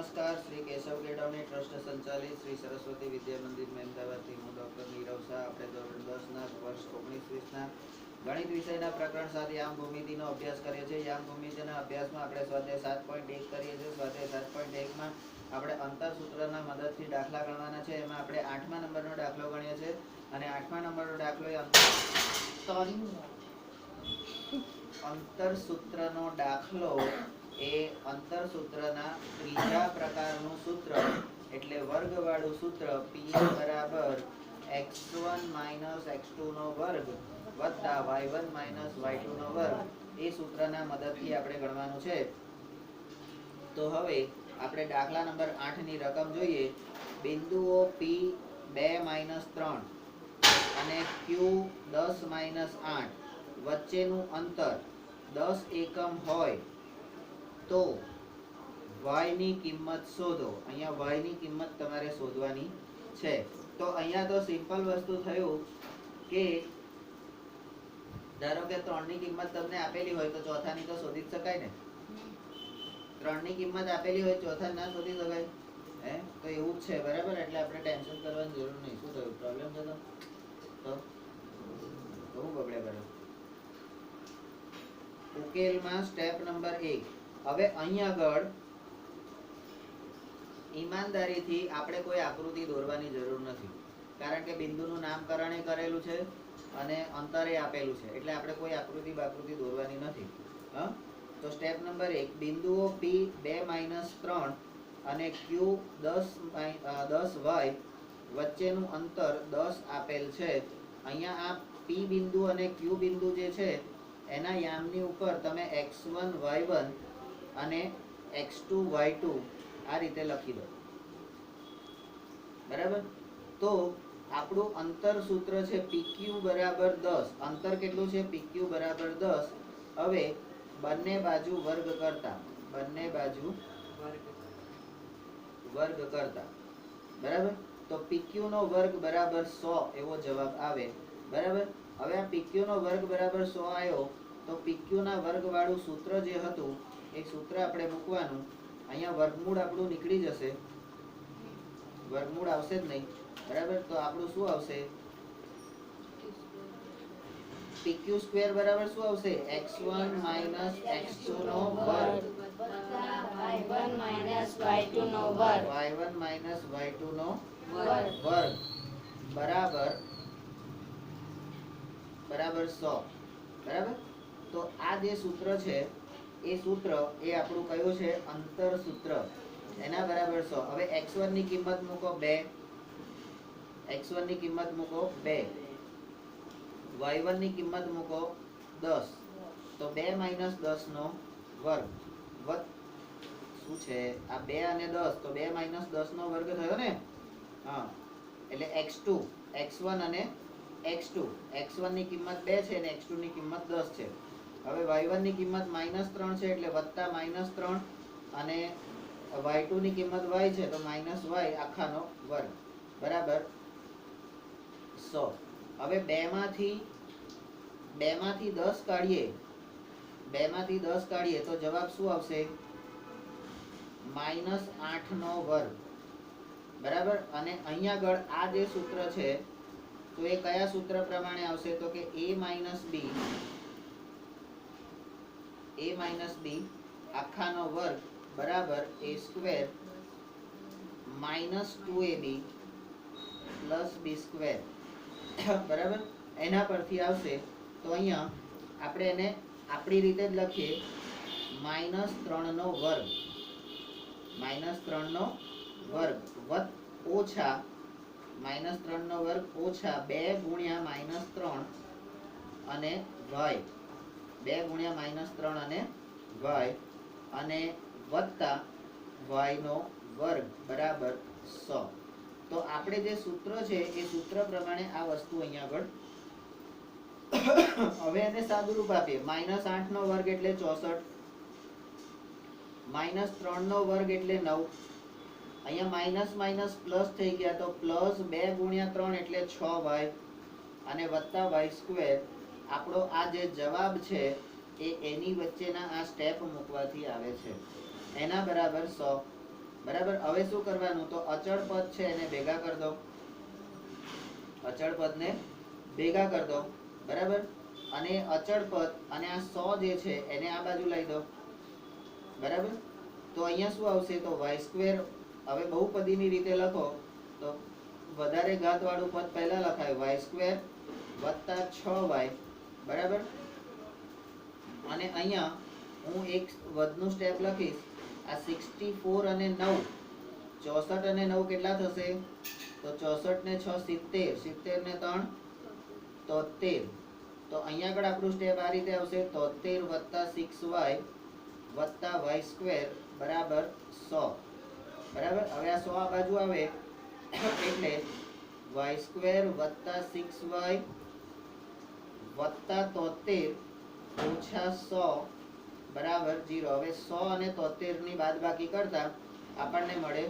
નમસ્કાર, શ્રી કેશવ કેળવણી ટ્રસ્ટ સંચાલિત શ્રી સરસ્વતી વિદ્યા મંદિર મહેમદાવાદથી હું ડૉક્ટર નીરવ શાહ. આપણે ધોરણ 10ના વર્ષ 19-20ના ગણિત વિષયના પ્રકરણ 7 યામ ભૂમિતિનો અભ્યાસ કરીએ છીએ. યામ ભૂમિતિના અભ્યાસમાં આપણે સ્વાધ્યાય 7.1 કરીએ છીએ. સ્વાધ્યાય 7.1માં આપણે અંતરસૂત્રના મદદથી દાખલા ગણવાના છે. એમાં આપણે 8મા નંબરનો દાખલો ગણીએ છીએ અને 8મા નંબરનો દાખલો એ અંતરસૂત્રનો દાખલો એ અંતરસૂત્રના ત્રીજા પ્રકારનું સૂત્ર એટલે વર્ગવાળું સૂત્ર Pn બરાબર x1 - x2 નો વર્ગ વત્તા y1 - y2 નો વર્ગ એ સૂત્રના મદદથી આપણે ગણવાનું છે. તો હવે આપણે દાખલા નંબર 8 ની રકમ જોઈએ. બિંદુઓ P2 - 3 અને Q10 - 8 વચ્ચેનું અંતર 10 એકમ હોય તો y ની કિંમત શોધો. અહીંયા y ની કિંમત તમારે શોધવાની છે. તો અહીંયા તો સિમ્પલ વસ્તુ થયું કે ધારો કે 3 ની કિંમત તમને આપેલી હોય તો ચોથાની તો શોધી જ શકાય ને. 3 ની કિંમત આપેલી હોય ચોથા ના શોધી શકાય હે? તો એવું જ છે, બરાબર. એટલે આપણે ટેન્શન કરવાની જરૂર નહીં. શું થયું? પ્રોબ્લેમ થતો તો બહુ બગડે કર્યો. ઉકેલમાં સ્ટેપ નંબર 1. હવે અહીંયા આગળ ઈમાનદારીથી આપણે કોઈ આકૃતિ દોરવાની જરૂર નથી, કારણ કે બિંદુનું નામકરણ કરેલું છે અને અંતરે આપેલું છે, એટલે આપણે કોઈ આકૃતિ દોરવાની નથી. તો સ્ટેપ નંબર 1, બિંદુઓ P2 - 3 અને Q10y વચ્ચેનું અંતર 10 આપેલ છે. અહીંયા આ P બિંદુ અને Q બિંદુ જે છે એના યામની ઉપર તમે x1 y1 અને x2 y2 આ રીતે લખી દો, બરાબર. તો આપણું અંતર સૂત્ર છે PQ બરાબર 10. અંતર કેટલું છે? PQ બરાબર 10. હવે બંને બાજુ વર્ગ કરતા બરાબર, તો PQ નો વર્ગ બરાબર 100 એવો જવાબ આવે, બરાબર. હવે આ PQ નો વર્ગ બરાબર 100 આવ્યો તો PQ ના વર્ગ વાળું સૂત્ર જે હતું એ સૂત્ર આપણે મૂકવાનું. અહીંયા વર્ગમૂળ આપણું નીકળી જશે, વર્ગમૂળ આવશે જ નહીં, બરાબર. તો આપણું શું આવશે? PQ² બરાબર શું આવશે? x1 - x2 નો વર્ગ y1 - y2 નો વર્ગ બરાબર 100, બરાબર. તો આ જે સૂત્ર છે એ સૂત્ર એ આપણું કયું છે? અંતર સૂત્ર. એના બરાબર 100. હવે x1 ની કિંમત મૂકો 2, x1 ની કિંમત મૂકો 2, y1 ની કિંમત મૂકો 10. તો 2 - 10 નો વર્ગ શું છે? આ 2 અને 10, તો 2 - 10 નો વર્ગ થયો ને. હા, એટલે x2, x1 અને x2. x1 ની કિંમત 2 છે અને x2 ની કિંમત 10 છે. હવે y1 ની કિંમત -3 છે એટલે વત્તા -3 અને y2 ની કિંમત y છે તો -y આખાનો વર્ગ બરાબર 100. હવે 2 માંથી 10 કાઢીએ, 2 માંથી 10 કાઢીએ તો જવાબ શું આવશે? -8 નો વર્ગ, બરાબર. અને અહીંયા આગળ આ જે સૂત્ર છે તો એ કયા સૂત્ર પ્રમાણે આવશે? તો કે a - b આખાનો વર્ગ બરાબર a² - 2ab + b², બરાબર. એના પરથી આવશે. તો અહીંયા આપણે એને આપણી રીતે જ લખીએ, -3 નો વર્ગ ઓછા -3 નો વર્ગ ઓછા 2 ગુણ્યા -3 અને y, 2 ગુણ્યા -3 અને y અને વત્તા y નો વર્ગ બરાબર 100. તો આપણે જે સૂત્ર છે એ સૂત્ર પ્રમાણે આ વસ્તુ અહીંયા આગળ હવે એને સાદુરૂપ આપીએ. -8 નો વર્ગ એટલે 64, -3 નો વર્ગ એટલે 9. અહીંયા માઇનસ માઇનસ પ્લસ થઈ ગયા તો +2 ગુણ્યા 3 એટલે 6y અને વત્તા y². આપણો આ જે જવાબ છે એ એની વચ્ચેના આ સ્ટેપ મૂકવાથી આવે છે. એના બરાબર 100. બરાબર. હવે શું કરવાનું, તો અચળ પદ છે એને ભેગા કરી દો, અચળ પદને ભેગા કરી દો, બરાબર. અને અચળ પદ અને આ 100 જે છે એને આ બાજુ લઈ દો, બરાબર. તો અહીંયા શું આવશે, તો y². હવે બહુપદીની રીતે લખો તો વધારે ઘાત વાળું પદ પહેલા લખાય y² વત્તા 6y, બરાબર. અને અહીંયા હું એક વધનું સ્ટેપ લખીશ. આ 64 અને 9, 64 અને 9 કેટલા થશે, તો 64 ને 6 70, 70 ને 3 73. તો અહીંયા આગળ આપણું સ્ટેપ આ રીતે આવશે, 73 વત્તા 6y વત્તા y² બરાબર 100, બરાબર. હવે આ 100 આ બાજુ આવે એટલે y² વત્તા 6y વત્તા 73 ઓછા 100 બરાબર 0. હવે 100 અને 73 ની બાદબાકી કરતા આપણને મળે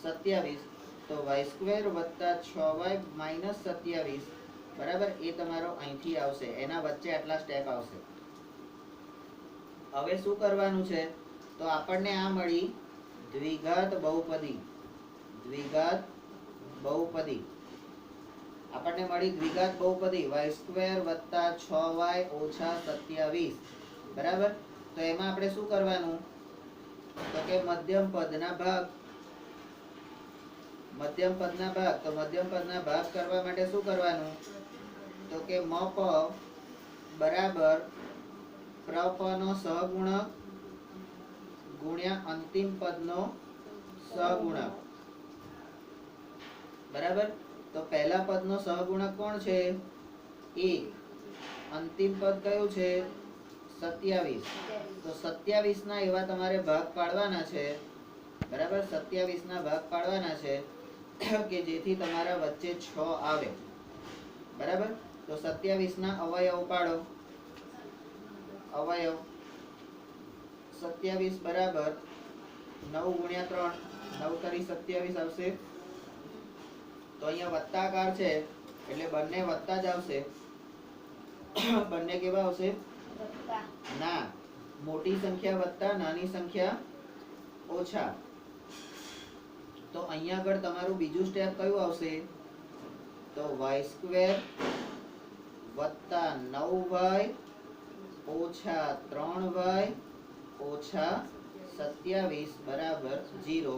27. તો y² વત્તા 6y માઇનસ 27 બરાબર, એ તમારો અહીંથી આવશે. એના વચ્ચે આટલા સ્ટેપ આવશે. હવે શું કરવાનું છે, તો આપણને આ મળી દ્વિઘાત બહુપદી, દ્વિઘાત બહુપદી આપણને મળી દ્વિઘાત બહુપદી y² વત્તા 6y ઓછા 27, બરાબર. તો એમાં આપણે શું કરવાનું, તો કે મધ્યમ પદના ભાગ, મધ્યમ પદના ભાગ. તો મધ્યમ પદના ભાગ કરવા માટે શું કરવાનું, તો કે મપ બરાબર પ્રપનો સહગુણક ગુણ્યા અંતિમ પદનો સહગુણક, બરાબર. તો પહેલા પદનો સહગુણક કોણ છે, 1. અંતિમ પદ કયું છે, 27. તો 27 ના એવા તમારે ભાગ પાડવાના છે, બરાબર. 27 ના ભાગ પાડવાના છે કે જેથી તમારા વચ્ચે 6 આવે, બરાબર. તો 27 ના અવયવ પાડો, અવયવ 27 બરાબર 9 ગુણ્યા 3, 9 તારી 27 આવશે. તો અહીંયા વત્તાકાર છે એટલે બંને વત્તા જ આવશે. બંને કેવા આવશે, ના, મોટી સંખ્યા વત્તા નાની સંખ્યા ઓછા. તો અહીંયા આગળ તમારું બીજું સ્ટેપ કયું આવશે, તો y² વત્તા 9y ઓછા 3y ઓછા 27 બરાબર 0.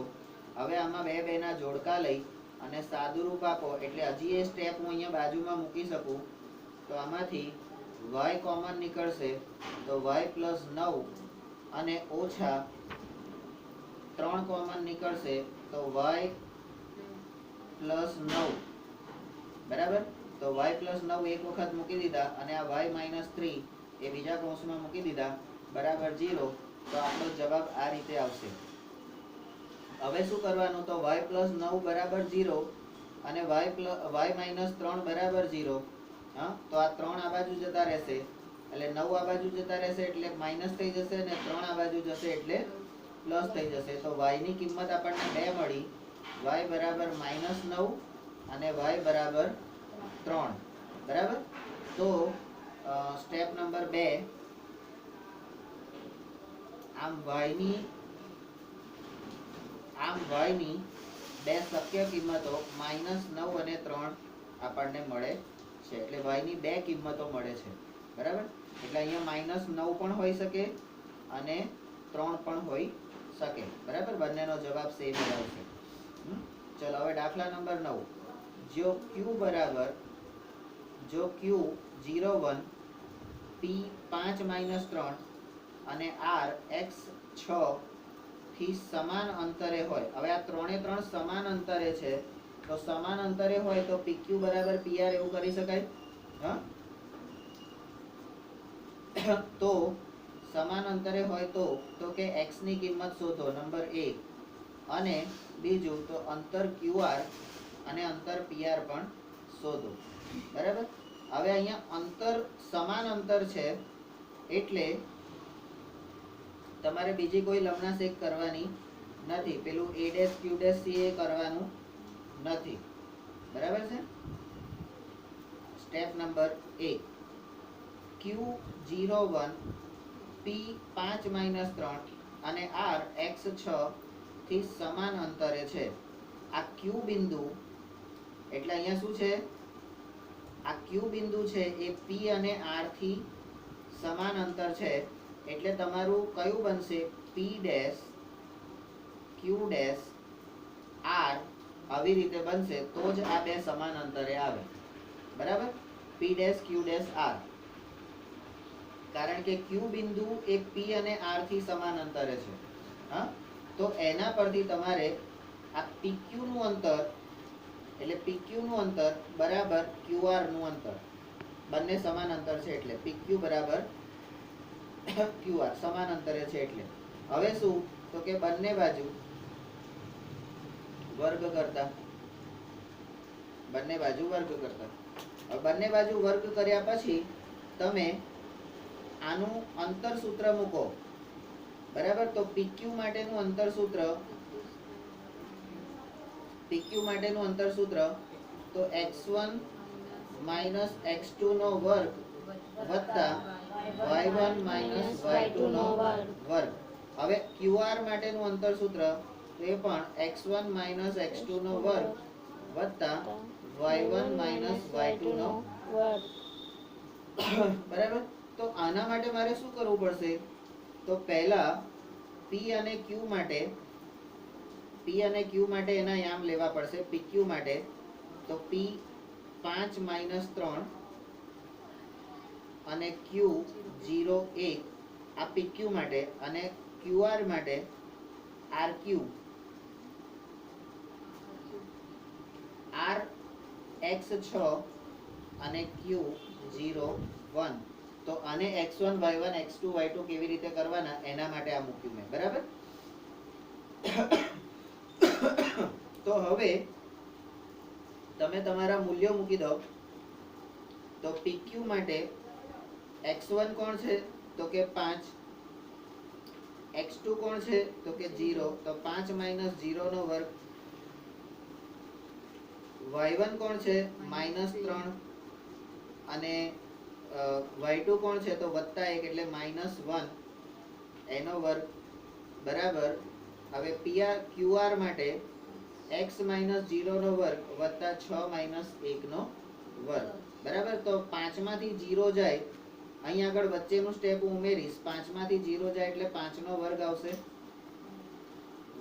હવે આમાં બે બેના જોડકા લઈ અને સાદુરૂપ આપો એટલે હજી એ સ્ટેપ હું અહીંયા બાજુમાં મૂકી શકું. તો આમાંથી y કોમન નીકળશે, તો y પ્લસ 9 અને ઓછા 3 કોમન નીકળશે, તો y પ્લસ 9, બરાબર. તો y પ્લસ 9 એક વખત મૂકી દીધા અને આ y માઇનસ 3 એ બીજા કૌંસમાં મૂકી દીધા, બરાબર 0. તો આપણો જવાબ આ રીતે આવશે. હવે શું કરવાનું, તો y પ્લસ 9 બરાબર 0 અને y માઇનસ 3 બરાબર 0. હા, તો આ 3 આ બાજુ જતા રહેશે એટલે 9 આ બાજુ જતા રહેશે એટલે માઇનસ થઈ જશે અને 3 આ બાજુ જશે એટલે પ્લસ થઈ જશે. તો y ની કિંમત આપણને 2 મળી, y બરાબર -9 અને y બરાબર 3, બરાબર. તો સ્ટેપ નંબર 2, આમ y ની બે શક્ય કિંમતો -9 અને 3 આપણને મળે છે. એટલે y ની બે કિંમતો મળે છે, બરાબર. એટલે અહીંયા -9 પણ હોઈ શકે અને 3 પણ હોઈ શકે, બરાબર. બંનેનો જવાબ સેમ જ આવશે. ચલો હવે દાખલા નંબર 9. જો q 0 1 p 5 - 3 અને r x 6 થી સમાન અંતરે હોય. હવે આ ત્રણે ત્રણ સમાન અંતરે છે, તો સમાન અંતરે હોય તો pq બરાબર pr એવું કરી શકાય. હા, તો સમાન અંતરે હોય તો કે x ની કિંમત શોધો, નંબર 1. અને બીજું તો અંતર qr અને અંતર pr પણ શોધો, બરાબર. હવે અહીંયા અંતર સમાન અંતર છે એટલે તમારે બીજી કોઈ લમણા શેક કરવાની નથી, પેલું a' q' c એ કરવાનું નથી, બરાબર છે. સ્ટેપ નંબર 1, q 0 1 p 5 - 3 અને r x 6 થી સમાન અંતરે છે. આ ક્યુ બિંદુ એટલે અહીંયા શું છે, આ ક્યુ બિંદુ છે એ પી અને આર થી સમાન અંતર છે, એટલે તમારું કયું બનશે, P dash Q dash R આવી રીતે બનશે, તો જ આ બે સમાન અંતરે આવે. બરાબર, P dash Q dash R, કારણ કે ક્યુ બિંદુ એ પી અને આર થી સમાન અંતરે છે. હા, તો એના પરથી તમારે આ પીક્યુ નું અંતર એટલે પીક્યુ નું અંતર બરાબર ક્યુઆર નું અંતર, બંને સમાન અંતર છે એટલે પીક્યુ બરાબર ક્યુઆર સમાન અંતરે છે. એટલે હવે શું, તો કે બંને બાજુ વર્ગ કરતા, બંને બાજુ વર્ગ કરતા. હવે બંને બાજુ વર્ગ કર્યા પછી તમે આનું અંતર સૂત્ર મૂકો. બરાબર, તો પીક્યુ માટેનું અંતર સૂત્ર, પીક્યુ માટેનું અંતર સૂત્ર તો x1 માઇનસ x2 નો વર્ગ વત્તા y1 માઇનસ y2 નો વર્ગ. હવે qr માટેનું અંતર સૂત્ર તો એ પણ x1 માઇનસ x2 નો વર્ગ વત્તા y1 માઇનસ y2 નો વર્ગ. બરાબર, તો આના માટે મારે શું કરવું પડશે, તો પહેલા p અને q માટે, p અને q માટે એના યામ લેવા પડશે. pq માટે તો p 5 માઇનસ 3 અને q 0 1 આ pq માટે, અને qr માટે rq r x 6 અને q 0 1. તો આને x1 y1 x2 y2 કેવી રીતે કરવાના એના માટે આ મૂક્યું મેં. બરાબર, તો હવે તમે તમારા મૂલ્યો મૂકી દો. તો pq માટે x1 કોણ છે, તો કે 5, x2 કોણ છે, તો કે 0, તો 5 માઇનસ 0 નો વર્ગ, y1 કોણ છે, માઇનસ 3, અને y2 કોણ છે, તો વત્તા 1 એટલે માઇનસ 1 એનો વર્ગ. બરાબર, હવે qr માટે x માઇનસ 0 નો વર્ગ વત્તા 6 માઇનસ 1 નો વર્ગ. બરાબર, તો 5 માંથી 0 જાય, અહીં આગળ વચ્ચેનું સ્ટેપ ઉમેરીશ, 5 માંથી 0 જાય એટલે 5 નો વર્ગ આવશે,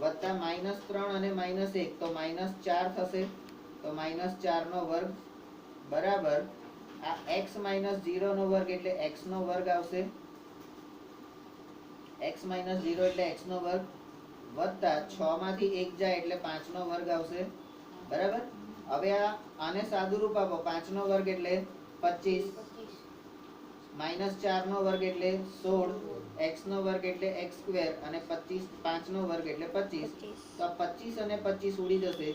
વત્તા માઇનસ 3 અને માઇનસ 1 તો માઇનસ 4 થશે, તો માઇનસ 4 નો વર્ગ. બરાબર, આ x માઇનસ 0 નો વર્ગ એટલે x નો વર્ગ આવશે, x માઇનસ 0 એટલે x નો વર્ગ, વત્તા 6 માંથી 1 જાય એટલે 5 નો વર્ગ આવશે. બરાબર, હવે આને સાદુરૂપ આપો, 5 નો વર્ગ એટલે 25, માઇનસ 4 નો વર્ગ એટલે 16, x નો વર્ગ એટલે x સ્ક્વેર, અને 5 નો વર્ગ એટલે 25. તો 25 અને 25 ઉડી જશે.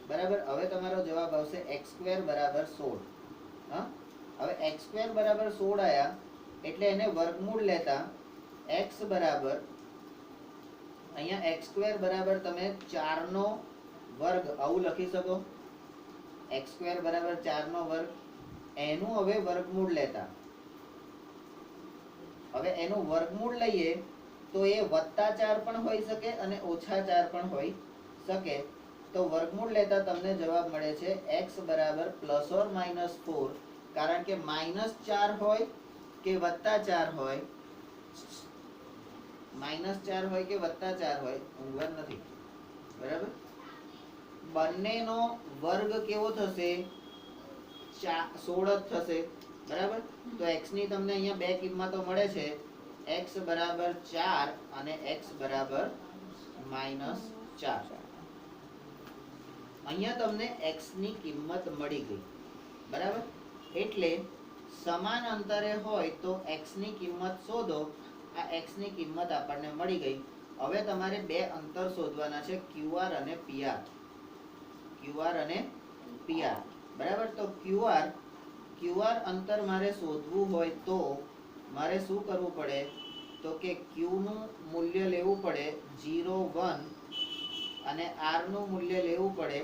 બરાબર, હવે તમારો જવાબ આવશે x સ્ક્વેર બરાબર 16. હા, હવે x સ્ક્વેર બરાબર 16 આયા એટલે એને વર્ગમૂળ લેતા x બરાબર, અહીંયા x સ્ક્વેર બરાબર તમે 4 નો વર્ગ આવું લખી શકો, x સ્ક્વેર બરાબર 4 નો વર્ગ, એનું હવે વર્ગમૂળ લેતા, હવે એનું વર્ગમૂળ લઈએ તો એ વત્તા 4 પણ હોઈ શકે અને ઓછા 4 પણ હોઈ શકે. તો વર્ગમૂળ લેતા તમને જવાબ મળે છે x બરાબર પ્લસ ઓર માઇનસ 4, કારણ કે માઇનસ 4 હોય કે વત્તા 4 હોય, માઇનસ 4 હોય કે વત્તા 4 હોય ઊંઘવાર નથી. બરાબર, બંનેનો વર્ગ કેવો થશે, 16 જ થશે. બરાબર, તો x ની તમને અહીંયા બે કિંમતો મળે છે, x બરાબર 4 અને x બરાબર માઇનસ 4. અહીંયા તમને x ની કિંમત મળી ગઈ. બરાબર, એટલે સમાન અંતરે હોય તો x ની કિંમત શોધો. આ x ની કિંમત આપણને મળી ગઈ. હવે તમારે બે અંતર શોધવાના છે, qr અને pr. qr અને pr. બરાબર, તો qr અંતર મારે શોધવું હોય તો મારે શું કરવું પડે, તો કે q નું મૂલ્ય લેવું પડે 0 1 અને r નું મૂલ્ય લેવું પડે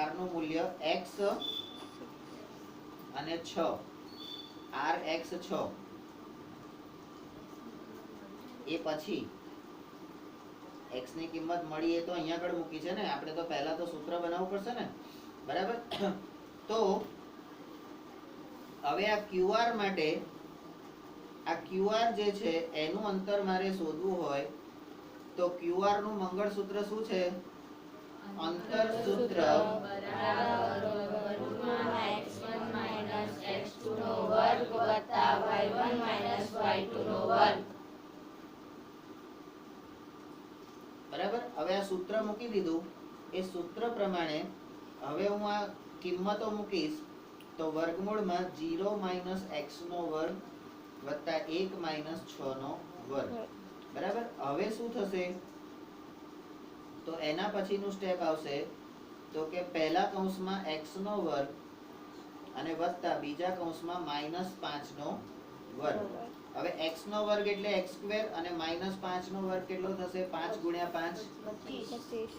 r નું મૂલ્ય x અને 6, r x 6. એ પછી x ની કિંમત મળી એ તો અહીંયા આગળ મૂકી છે ને, આપણે તો પહેલા તો સૂત્ર બનાવવું પડશે ને, બરાબર. તો હવે આ QR માટે, આ QR જે છે એનું અંતર મારે શોધવું હોય તો QR નું મંગળસૂત્ર શું છે? અંતર સૂત્ર x1 minus x2 નો વર્ગ વત્તા y1 minus y2 નો વર્ગ. બરાબર. હવે આ સૂત્ર મૂકી દીધું. એ સૂત્ર પ્રમાણે હવે હું આ કિંમતો મૂકીશ તો વર્ગમૂળમાં 0 minus x નો વર્ગ વત્તા 1 minus 6 નો વર્ગ. બરાબર. હવે શું થશે? તો એના પછીનું સ્ટેપ આવશે તો કે પહેલા કૌંસમાં x નો વર્ગ અને વત્તા બીજા કૌંસમાં -5 નો વર્ગ. હવે x નો વર્ગ એટલે x² અને -5 નો વર્ગ કેટલો થશે? 5 ગુણ્યા 5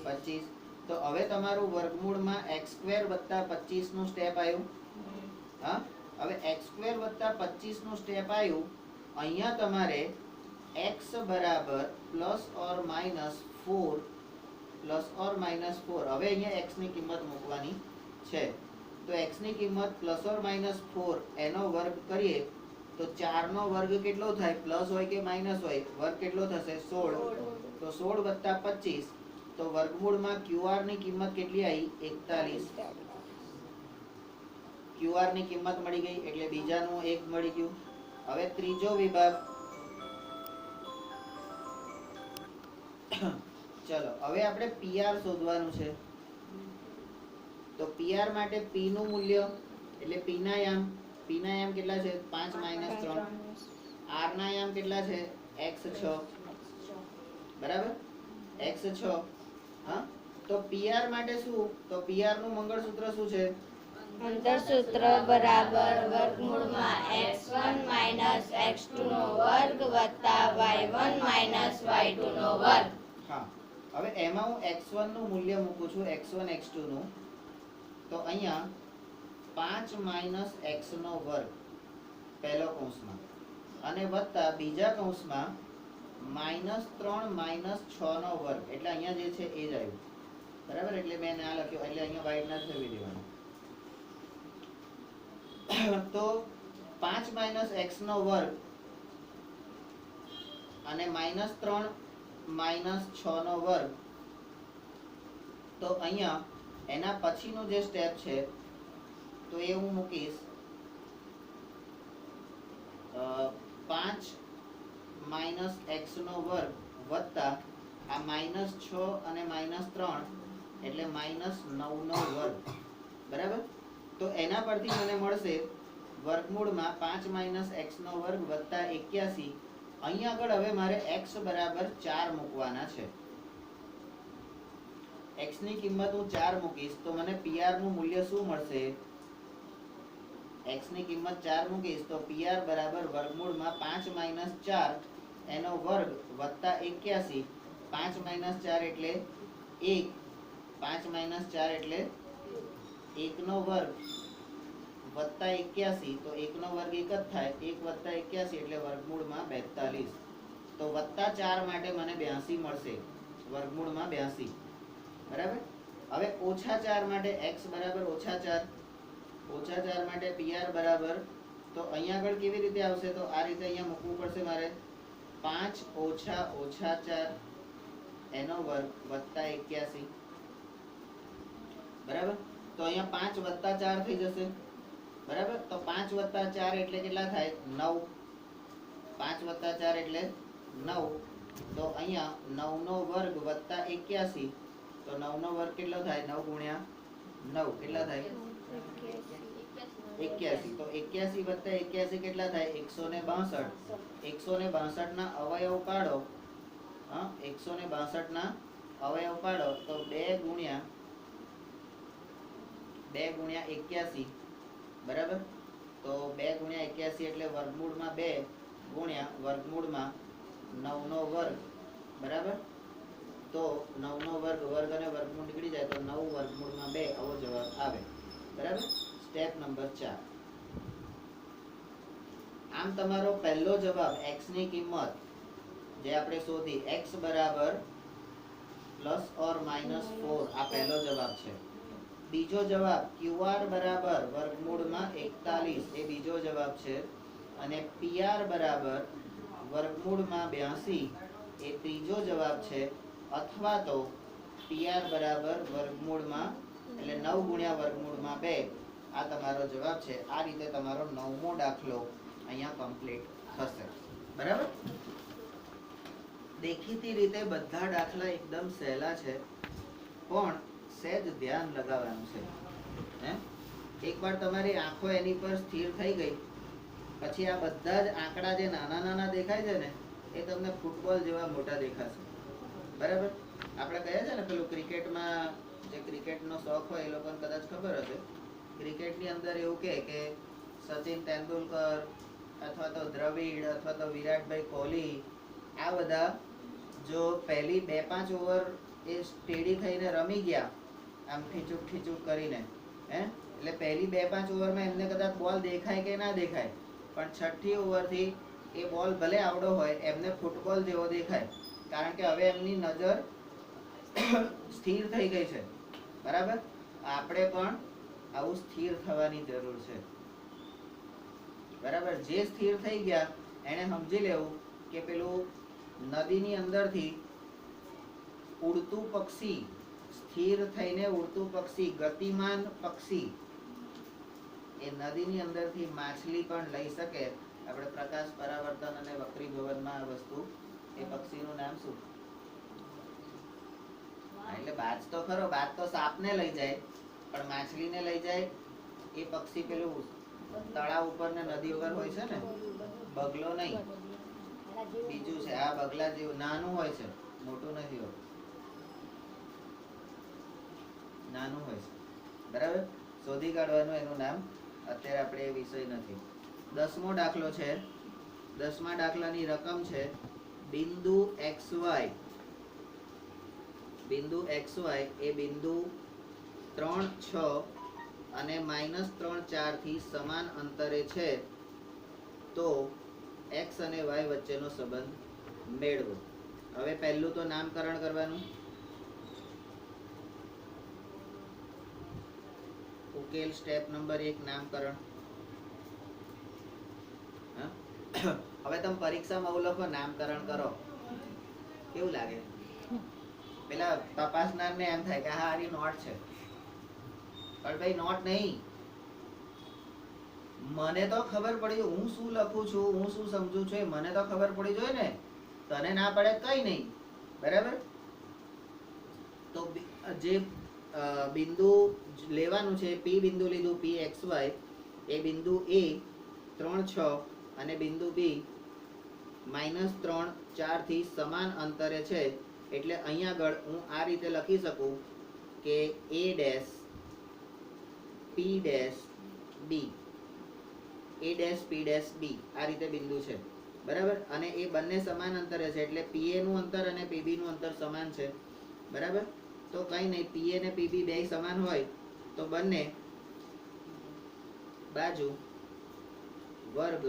25. તો હવે તમારું વર્ગમૂળમાં x² વત્તા 25 નું સ્ટેપ આવ્યું. હા, હવે x² વત્તા 25 નું સ્ટેપ આવ્યું. અહીંયા તમારે x બરાબર +or -4 હવે અહીંયા x ની કિંમત મૂકવાની છે. તો x ની કિંમત +or -4 એનો વર્ગ કરીએ તો 4 નો વર્ગ કેટલો થાય? પ્લસ હોય કે માઇનસ હોય? વર્ગ કેટલો થશે? 16. તો 16 વત્તા 25 તો વર્ગમૂળમાં QR ની કિંમત કેટલી આવી? 41. QR ની કિંમત મળી ગઈ એટલે બીજાનું 1 મળી ગયું. હવે ત્રીજો વિભાગ. ચલો હવે આપણે PR શોધવાનું છે. તો PR માટે P નું મૂલ્ય એટલે P ના યામ કેટલા છે? 5 - 3. R ના યામ કેટલા છે? x6. બરાબર, x6. હા, તો PR માટે શું? તો PR નું મંગળસૂત્ર શું છે? અંતર સૂત્ર બરાબર વર્ગમૂળમાં x1 minus x2 નો વર્ગ વત્તા y1 minus y2 નો વર્ગ. હા, હવે એમાં હું x1 નું મૂલ્ય મૂકું છું, x1 x2 નું. તો અહીંયા 5 - x નો વર્ગ પહેલો કૌંસમાં અને વત્તા બીજા કૌંસમાં -3 - 6 નો વર્ગ એટલે અહીંયા જે છે એ જ આવ્યું. બરાબર, એટલે મેં ના લખ્યું એટલે અહીંયા વાઇડ ના થવી દેવાનું. તો 5 - x નો વર્ગ અને -3 - 6 નો વર્ગ. તો અહીંયા એના પછીનું જે સ્ટેપ છે તો એ હું મૂકીશ 5 - x નો વર્ગ વત્તા આ -6 અને -3 એટલે -9 નો વર્ગ. બરાબર, તો એના પરથી મને મળશે વર્ગમૂળમાં 5 - x નો વર્ગ વત્તા 81. અહીંયા આગળ હવે મારે x બરાબર 4 મૂકવાના છે. x ની કિંમત હું 4 મૂકીશ તો મને PR નું મૂલ્ય શું મળશે? x ની કિંમત 4 મૂકીશ તો PR બરાબર વર્ગમૂળમાં 5 - 4 એનો વર્ગ વત્તા 81. 5 - 4 એટલે 1. 5 - 4 એટલે 1 નો વર્ગ વત્તા 81. તો 1 નો વર્ગ 1 જ થાય. 1 વત્તા 81 એટલે વર્ગમૂળમાં 42. તો વત્તા 4 માટે મને 82 મળશે, વર્ગમૂળમાં 82. બરાબર. હવે ઓછા 4 માટે x બરાબર -4. ઓછા 4 માટે PR બરાબર, તો અહીંયા આગળ કેવી રીતે આવશે? તો આ રીતે અહીંયા મૂકવું પડશે મારે. 5 - -4 એનો વર્ગ વત્તા 81. બરાબર, તો અહીંયા 5 વત્તા 4 થઈ જશે. બરાબર, તો 5 વત્તા 4 એટલે કેટલા થાય? 9. 5 વત્તા 4 એટલે 9. તો અહીંયા 9 નો વર્ગ વત્તા 81. તો 9 નો વર્ગ કેટલો થાય? 9 ગુણ્યા 9 કેટલા થાય? 81. તો 81 વત્તા 81 કેટલા થાય? 162. 162 ના અવયવ પાડો. હા, 162 ના અવયવ પાડો તો 2 ગુણ્યા 81. બરાબર, તો 2 ગુણ્યા 81 એટલે વર્ગમૂળમાં 2 ગુણ્યા વર્ગમૂળમાં 9 નો વર્ગ. બરાબર, તો 9 નો વર્ગ અને વર્ગમૂળ નીકળી જાય તો 9 વર્ગમૂળમાં 2 આવો જવાબ આવે. બરાબર, સ્ટેપ નંબર 4. આમ તમારો પહેલો જવાબ x ની કિંમત જે આપણે શોધી x બરાબર પ્લસ ઓર માઇનસ 4 આ પહેલો જવાબ છે. બીજો જવાબ QR બરાબર વર્ગમૂળમાં 41 એ બીજો જવાબ છે અને PR બરાબર વર્ગમૂળમાં 82 એ ત્રીજો જવાબ છે અથવા તો PR બરાબર વર્ગમૂળમાં એટલે 9 ગુણ્યા વર્ગમૂળમાં 2 આ તમારો જવાબ છે. આ રીતે તમારો 9મો દાખલો અહીંયા કમ્પ્લીટ થશે. બરાબર? દેખીતી રીતે બધા દાખલા એકદમ સહેલા છે પણ સહેજ ધ્યાન લગાવવાનું છે. હે એકવાર તમારી આંખો એની પર સ્થિર થઈ ગઈ પછી આ બધા જ આંકડા જે નાના નાના દેખાય છે ને એ તમને ફૂટબોલ જેવા મોટા દેખાશે. બરાબર? આપણે કહે છે ને પેલું ક્રિકેટમાં જે ક્રિકેટનો શોખ હોય એ લોકોને કદાચ ખબર હશે. ક્રિકેટની અંદર એવું કે સચિન તેંડુલકર અથવા તો દ્રવિડ અથવા તો વિરાટભાઈ કોહલી આ બધા જો પહેલી 2-5 ઓવર એ સ્ટેડી થઈને રમી ગયા આમ ઠીચુક કરીને એટલે પહેલી 2-5 ઓવરમાં એમને કદાચ બોલ દેખાય કે ના દેખાય પણ 6ઠ્ઠી ઓવરથી એ બોલ ભલે આવડો હોય એમને ફૂટબોલ જેવો દેખાય કારણ કે હવે એમની નજર સ્થિર થઈ ગઈ છે. બરાબર? આપણે પણ આવું સ્થિર થવાની જરૂર છે. બરાબર? જે સ્થિર થઈ ગયા એને સમજી લેવું કે પેલું નદીની અંદરથી ઉડતું પક્ષી સ્થિર થઈને ઉડતું પક્ષી ગતિમાન પક્ષી એ નદીની અંદરથી માછલી પણ લઈ શકે. આપણે પ્રકાશ પરાવર્તન અને વક્રીભવનમાં આ વસ્તુ એ પક્ષીનું નામ શું? એટલે બાજ તો ખરો, બાજ તો સાપને લઈ જાય પણ માછલીને લઈ જાય એ પક્ષી પેલું તળાવ ઉપર ને નદી ઉપર હોય છે ને, બગલો નહીં, બીજું છે. આ બગલા જેવું નાનું હોય છે, મોટું નથી હોતું, નાનું હોય છે. બરાબર? શોધી કાઢવાનું એનું નામ. અત્યારે આપણે એ વિષય નથી. 10મો દાખલો છે. 10મા દાખલાની રકમ છે બિંદુ XY. બિંદુ XY એ બિંદુ 3, 6 અને -3, 4 થી સમાન અંતરે છે તો x અને y વચ્ચેનો સંબંધ મેળવો. હવે પહેલું તો નામકરણ કરવાનું. ઉકેલ સ્ટેપ નંબર 1 નામકરણ. હવે તમે પરીક્ષામાં એવું લખો નામકરણ કરો, કેવું લાગે? પેલા તપાસનારને એમ થાય કે હા આની નોટ છે પણ ભાઈ નોટ નહીં. મને તો ખબર પડી હું શું લખું છું, હું શું સમજુ છું એ મને તો ખબર પડી જોઈએ ને. તને ના પડે કઈ નહીં. બરાબર? તો જે બિંદુ લેવાનું છે P બિંદુ લીધું PXY એ બિંદુ A 3, 6 અને બિંદુ B -3, 4 થી સમાન અંતરે છે એટલે અહીંયા આગળ હું આ રીતે લખી શકું કે A dash P dash B, A dash P dash B આ રીતે બિંદુ છે. બરાબર? અને એ બંને સમાન અંતરે છે એટલે PA નું અંતર અને PB નું અંતર સમાન છે. બરાબર? તો કંઈ નહીં, PA અને PB બે સમાન હોય તો બંને બાજુ વર્ગ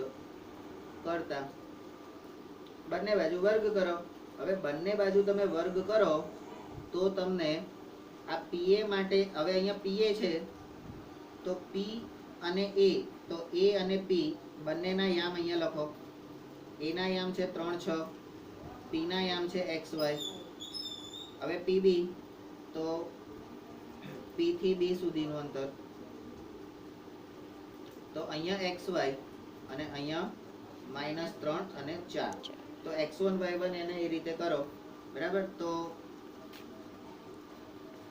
કરતા બંને બાજુ વર્ગ કરો. હવે બંને બાજુ તમે વર્ગ કરો તો તમને આ PA માટે હવે અહીંયા PA છે તો P અને A, તો A અને P બંનેના યામ અહીંયા લખો. A ના યામ છે 3, 6, P ના યામ છે XY. હવે PB તો P થી B સુધીનું અંતર તો અહીંયા XY અને અહીંયા -3 અને 4 તો x1 y1 એને એ રીતે કરો. બરાબર? તો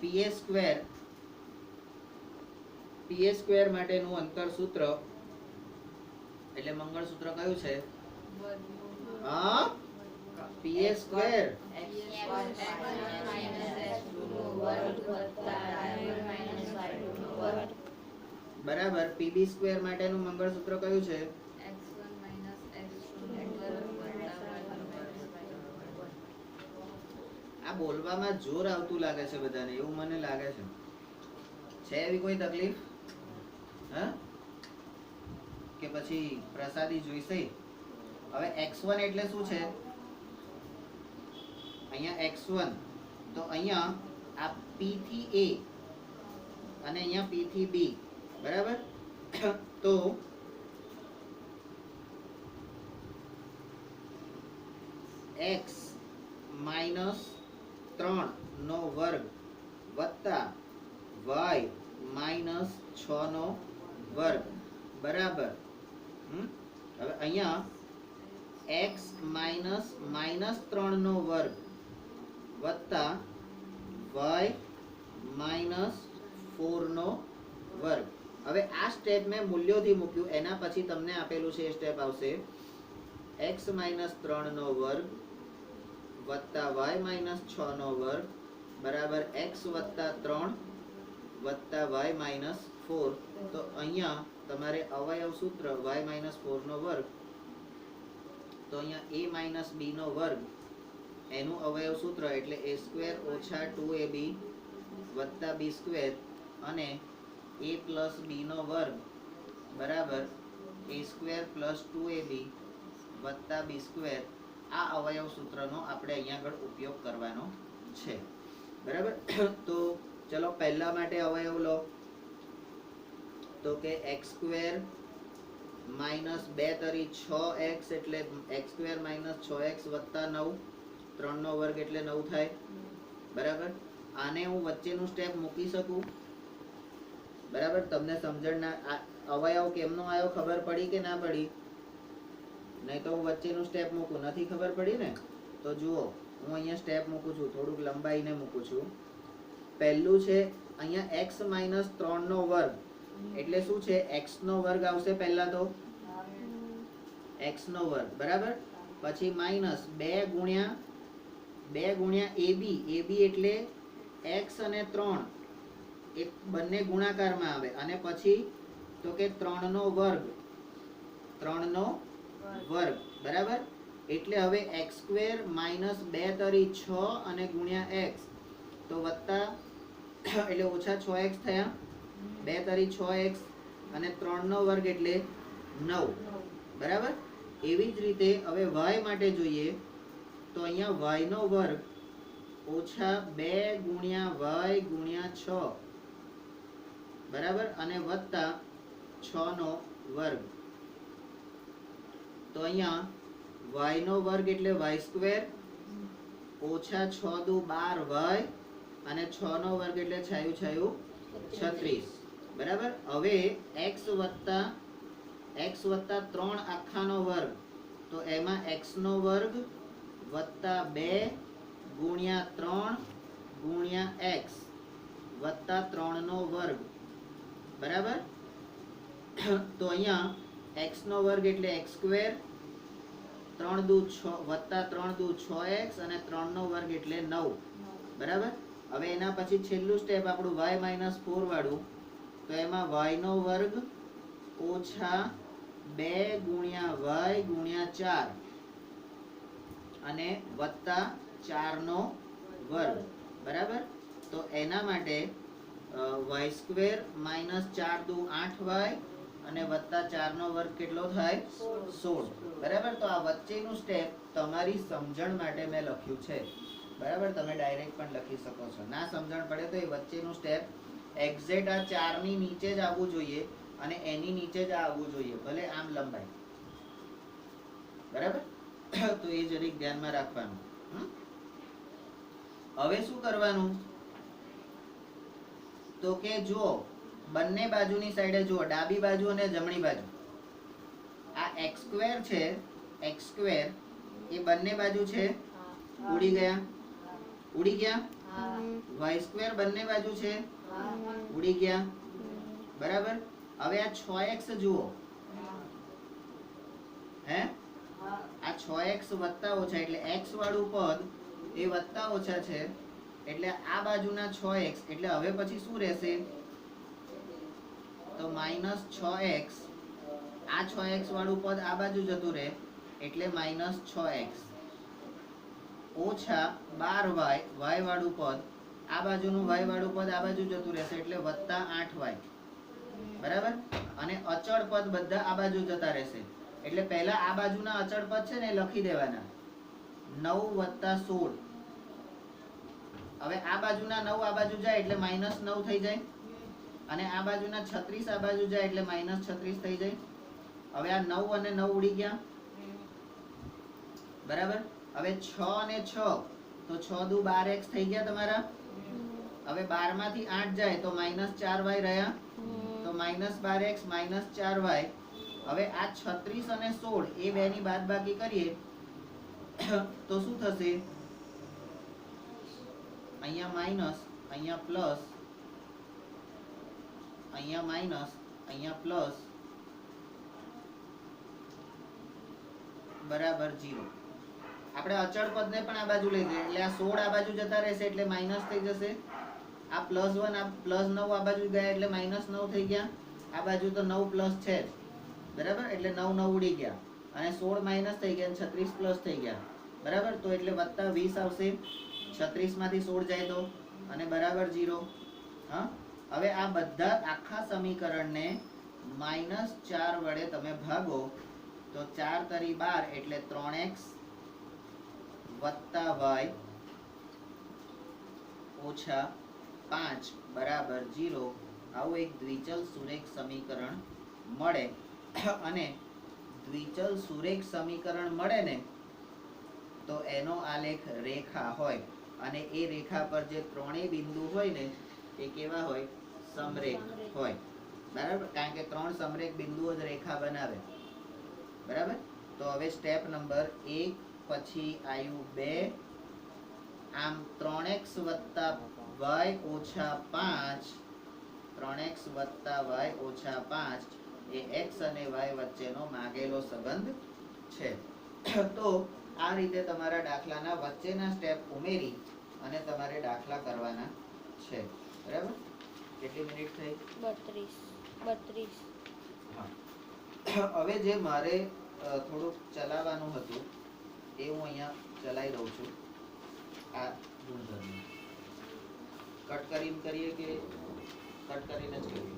PA સ્ક્વેર માટેનું અંતર સૂત્ર એટલે મંગળસૂત્ર કયું છે? હા, PA સ્ક્વેર બરાબર. PB સ્ક્વેર માટેનું મંગળસૂત્ર કયું છે? આ બોલવામાં જોર આવતું લાગે છે બધાને, એવું મને લાગે છે. છે એવી કોઈ તકલીફ? હા કે પછી પ્રસાદી જોઈશે? હવે x1 એટલે શું છે? અહીંયા x1 તો અહીંયા આ p થી a અને અહીંયા p થી b બરાબર તો x માઇનસ 3 નો વર્ગ વત્તા y માઇનસ 6 નો વર્ગ બરાબર હવે અહીંયા x માઇનસ 3 નો વર્ગ વત્તા y માઇનસ 4 નો વર્ગ. હવે આ સ્ટેપ મેં મૂલ્યોથી મૂક્યું, એના પછી તમને આપેલું છે એ સ્ટેપ આવશે x માઇનસ 3 નો વર્ગ વત્તા y માઇનસ 6 નો વર્ગ બરાબર x વત્તા 3 વત્તા y માઇનસ 4. તો અહીંયા તમારે અવયવ સૂત્ર y માઇનસ 4 નો વર્ગ તો અહીંયા a માઇનસ b નો વર્ગ એનું અવયવ સૂત્ર એટલે a સ્ક્વેર ઓછા 2ab વત્તા b સ્ક્વેર અને a પ્લસ b નો વર્ગ બરાબર a સ્ક્વેર પ્લસ 2ab વત્તા b સ્ક્વેર. આ અવયવ સૂત્રનો આપણે અહીંયા આગળ ઉપયોગ કરવાનો છે બરાબર. તો ચલો પહેલા માટે અવયવ લો તો કે x સ્ક્વેર માઇનસ 2 તરી 6x એટલે x સ્ક્વેર માઇનસ 6x વત્તા 9 3 નો વર્ગ એટલે 9 થાય બરાબર. આને હું વચ્ચેનું સ્ટેપ મૂકી શકું બરાબર. તમને સમજણ ના અવયવ કેમનો આવ્યો ખબર પડી કે ના પડી? નહીં તો હું વચ્ચેનું સ્ટેપ મૂકું, નથી ખબર પડી ને? તો જુઓ હું અહીંયા સ્ટેપ મૂકું છું, થોડુંક લંબાઈને મૂકું છું. પહેલું છે અહીંયા x માઇનસ 3 નો વર્ગ એટલે શું છે? x નો વર્ગ આવશે પહેલા તો x નો વર્ગ બરાબર. પછી માઇનસ 2 ગુણ્યા ab એટલે x અને 3 એ બંને ગુણાકારમાં આવે અને પછી તો કે 3 નો વર્ગ બરાબર. એટલે હવે x સ્ક્વેર માઇનસ 2 તરી 6 અને ગુણ્યા x તો વત્તા એટલે ઓછા 6x થયા 2 તરી 6x અને 3 નો વર્ગ એટલે 9 બરાબર. એવી જ રીતે હવે y માટે જોઈએ તો અહીંયા y નો વર્ગ ઓછા 2 ગુણ્યા y ગુણ્યા 6 બરાબર અને વત્તા 6 નો વર્ગ. તો અહીંયા y નો વર્ગ એટલે y સ્ક્વેર ઓછા 6 દુ 12y અને 6 નો વર્ગ એટલે છાયું 36 બરાબર. હવે x વત્તા 3 આખાનો વર્ગ તો એમાં x નો વર્ગ વત્તા 2 ગુણ્યા 3 ગુણ્યા x વત્તા 3 નો વર્ગ બરાબર. તો અહીંયા x નો વર્ગ એટલે x સ્ક્વેર 3 દુ 6 વત્તા 3 દુ 6x અને 3 નો વર્ગ એટલે 9 બરાબર. હવે એના પછી છેલ્લું સ્ટેપ આપણું y માઇનસ 4 વાળું તો એમાં y નો વર્ગ ઓછા 2 ગુણ્યા y ગુણ્યા 4 અને વત્તા 4 નો વર્ગ બરાબર. તો એના માટે y સ્ક્વેર માઇનસ 4 દુ 8y અને વત્તા 4 નો વર્ગ કેટલો થાય 16 બરાબર. તો આ વચ્ચેનું સ્ટેપ તમારી સમજણ માટે મેં લખ્યું છે બરાબર. તમે ડાયરેક્ટ પણ લખી શકો છો, ના સમજણ પડે તો એ વચ્ચેનું સ્ટેપ એક્ઝેક્ટ આ 4 ની નીચે જ આવવું જોઈએ અને એની નીચે જ આવવું જોઈએ, ભલે આમ લંબાઈ બરાબર. તો એ જરીક ધ્યાનમાં રાખવાનું. હવે શું કરવાનું તો કે જુઓ બંને બાજુની સાઈડે જુઓ, ડાબી બાજુ અને જમણી બાજુ આ x સ્ક્વેર છે, x સ્ક્વેર એ બંને બાજુ છે ઉડી ગયા y સ્ક્વેર બંને બાજુ છે ઉડી ગયા બરાબર. હવે આ 6x જુઓ હે આ 6x વત્તા ઓછા એટલે x વાળું પદ એ વત્તા ઓછા છે એટલે આ બાજુના 6x એટલે હવે પછી શું રહેશે તો માઇનસ 6x. આ 6x વાળું પદ આ બાજુ જતું રહે એટલે માઇનસ 6x ઓછા 12y y વાળું પદ આ બાજુનું y વાળું પદ આ બાજુ જતું રહેશે એટલે વત્તા 8y બરાબર. અને અચળ પદ બધા આ બાજુ જતા રહેશે એટલે પહેલા આ બાજુના અચળ પદ છે ને લખી દેવાના 9 વત્તા 16 હવે આ બાજુના 9 આ બાજુ જાય એટલે -9 થઈ જાય અને આ બાજુના 36 આ બાજુ જાય એટલે -36 થઈ જાય. હવે આ 9 અને 9 ઉડી ગયા, બરાબર. હવે 6 અને 6 તો 6 દુ 12x થઈ ગયા તમારા. હવે 12 માંથી 8 જાય તો -4y રહ્યા, તો -12x -4y. હવે આ 36 અને 16 એ બે ની બાદબાકી કરીએ તો શું થશે? અહીંયા માઈનસ, અહીંયા પ્લસ, અહીંયા માઈનસ, અહીંયા પ્લસ, બરાબર 0. આપણે અચળ પદને પણ આ બાજુ લઈ જઈએ એટલે આ 16 આ બાજુ જતા રહેશે એટલે માઈનસ થઈ જશે. આ +1 આ +9 આ બાજુ ગયા એટલે -9 થઈ ગયા. આ બાજુ તો 9 પ્લસ છે જ, બરાબર. એટલે 9 9 ઉડી ગયા અને 16 માઈનસ થઈ ગયા અને 36 પ્લસ થઈ ગયા, બરાબર. તો એટલે +20 આવશે. 36 માંથી 16 જાય તો અને બરાબર 0. હા, હવે આ બધા આખા સમીકરણને -4 વડે તમે ભાગો તો 4 તરી 12 એટલે 3x + y ઓછા 5 બરાબર 0. આવું એક દ્વિચલ સુરેખ સમીકરણ મળે. અને દ્વિચલ સુરેખ સમીકરણ મળે ને તો એનો આલેખ રેખા હોય અને એ રેખા પર જે ત્રણેય બિંદુ હોય ને એ કેવા હોય? સમરેખ હોય, બરાબર. કારણ કે 3 સમરેખ બિંદુઓ જ રેખા બનાવે, બરાબર. તો હવે સ્ટેપ નંબર 1 પછી આવ્યું 2. આમ 3x + y ઓછા 5, 3x + y ઓછા 5 એ x અને y વચ્ચેનો માગેલો સંબંધ છે. તો આ રીતે તમારા દાખલાના વચ્ચેના સ્ટેપ ઉમેરી અને તમારે દાખલા કરવાના છે, બરાબર. કેટલી મિનિટ થઈ? 32. હા. હવે જે મારે થોડુંક ચલાવવાનું હતું એ હું અહીંયા ચલાવી દઉં છું. આ ગુણધર્મ કટ કરીને કરીએ કે કટ કરીને જ કરીએ?